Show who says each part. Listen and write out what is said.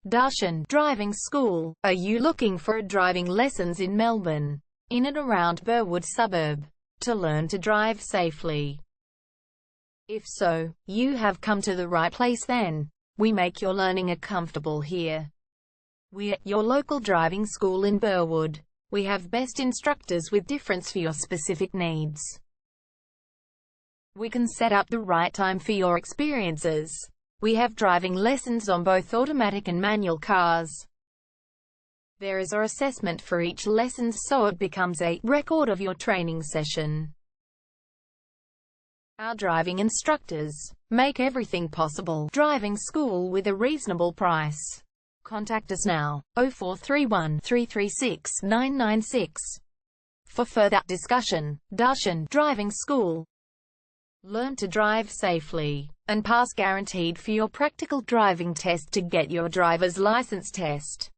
Speaker 1: Darshan Driving School. Are you looking for driving lessons in Melbourne, in and around Burwood suburb, to learn to drive safely? If so, you have come to the right place then. We make your learning comfortable here. We're your local driving school in Burwood. We have best instructors with difference for your specific needs. We can set up the right time for your experiences. We have driving lessons on both automatic and manual cars. There is an assessment for each lesson, so it becomes a record of your training session. Our driving instructors make everything possible. Driving school with a reasonable price. Contact us now, 0431 336 996. For further discussion. Darshan Driving School. Learn to drive safely and pass guaranteed for your practical driving test to get your driver's license test.